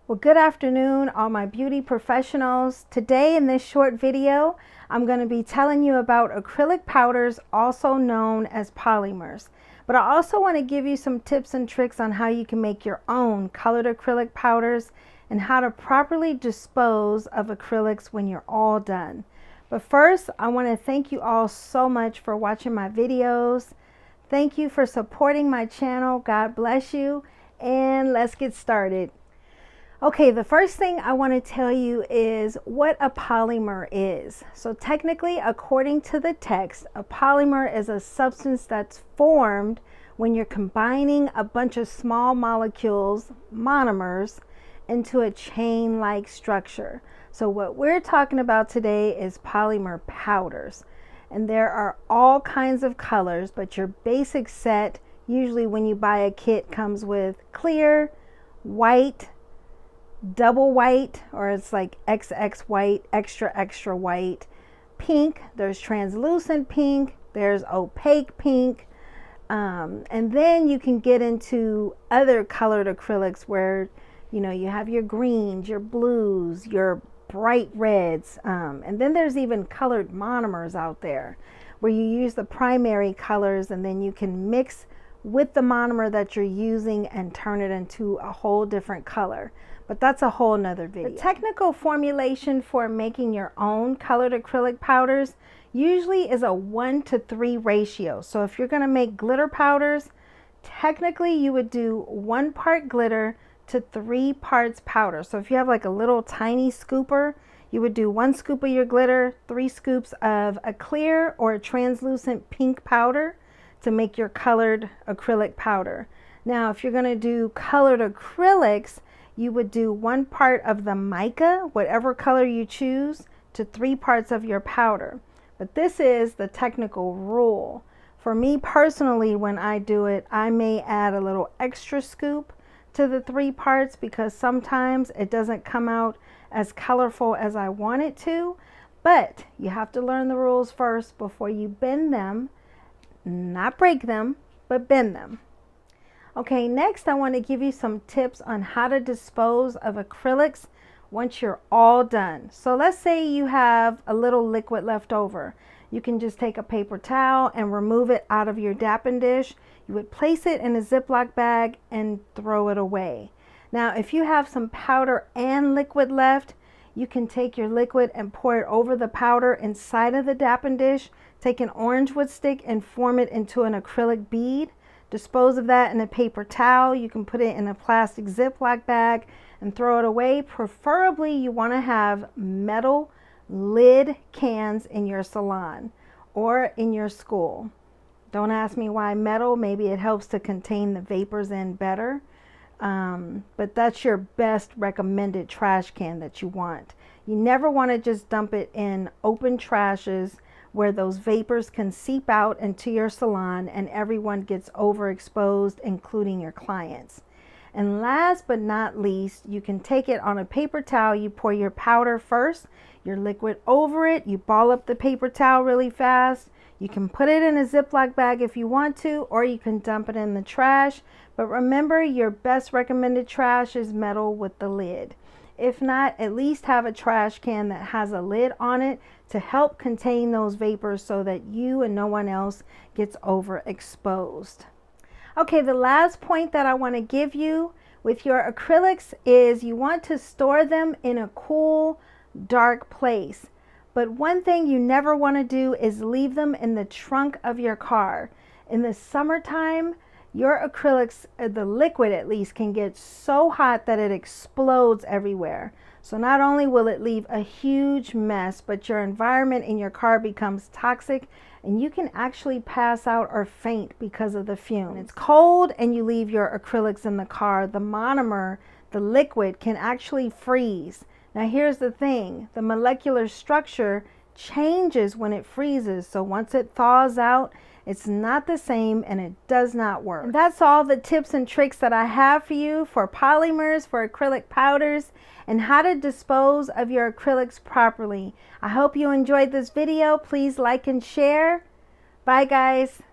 Well, good afternoon, all my beauty professionals. Today in this short video, I'm going to be telling you about acrylic powders, also known as polymers. But I also want to give you some tips and tricks on how you can make your own colored acrylic powders and how to properly dispose of acrylics when you're all done. But first, I want to thank you all so much for watching my videos. Thank you for supporting my channel. God bless you. And let's get started. Okay, the first thing I want to tell you is what a polymer is. So technically, according to the text, a polymer is a substance that's formed when you're combining a bunch of small molecules, monomers, into a chain-like structure. So what we're talking about today is polymer powders. And there are all kinds of colors, but your basic set, usually when you buy a kit, comes with clear, white, double white, or it's like XX white, extra white, pink, there's translucent pink, there's opaque pink, and then you can get into other colored acrylics where you have your greens, your blues, your bright reds, and then there's even colored monomers out there where you use the primary colors and then you can mix with the monomer that you're using and turn it into a whole different color. But that's a whole nother video. The technical formulation for making your own colored acrylic powders usually is a 1:3 ratio. So if you're going to make glitter powders, technically you would do 1 part glitter to 3 parts powder. So if you have like a little tiny scooper, you would do 1 scoop of your glitter, 3 scoops of a clear or a translucent pink powder to make your colored acrylic powder. Now if you're going to do colored acrylics, you would do 1 part of the mica, whatever color you choose, to 3 parts of your powder. But this is the technical rule. For me personally, when I do it, I may add a little extra scoop to the 3 parts because sometimes it doesn't come out as colorful as I want it to. But you have to learn the rules first before you bend them, not break them, but bend them. Okay, next I want to give you some tips on how to dispose of acrylics once you're all done. So let's say you have a little liquid left over. You can just take a paper towel and remove it out of your dapping dish. You would place it in a Ziploc bag and throw it away. Now, if you have some powder and liquid left, you can take your liquid and pour it over the powder inside of the dapping dish. Take an orange wood stick and form it into an acrylic bead. Dispose of that in a paper towel. You can put it in a plastic Ziploc bag and throw it away. Preferably, you want to have metal lid cans in your salon or in your school. Don't ask me why metal. Maybe it helps to contain the vapors in better. But that's your best recommended trash can that you want. You never want to just dump it in open trashes where those vapors can seep out into your salon and everyone gets overexposed, including your clients. And last but not least, you can take it on a paper towel. You pour your powder first, your liquid over it. You ball up the paper towel really fast. You can put it in a Ziploc bag if you want to, or you can dump it in the trash. But remember, your best recommended trash is metal with the lid. If not, at least have a trash can that has a lid on it to help contain those vapors so that you and no one else gets overexposed. Okay, the last point that I want to give you with your acrylics is you want to store them in a cool, dark place. But one thing you never want to do is leave them in the trunk of your car. In the summertime, your acrylics, the liquid at least, can get so hot that it explodes everywhere. So not only will it leave a huge mess, but your environment in your car becomes toxic and you can actually pass out or faint because of the fume. When it's cold and you leave your acrylics in the car, the monomer, the liquid, can actually freeze. Now here's the thing, the molecular structure changes when it freezes. So once it thaws out, it's not the same and it does not work. And that's all the tips and tricks that I have for you for polymers, for acrylic powders, and how to dispose of your acrylics properly. I hope you enjoyed this video. Please like and share. Bye guys.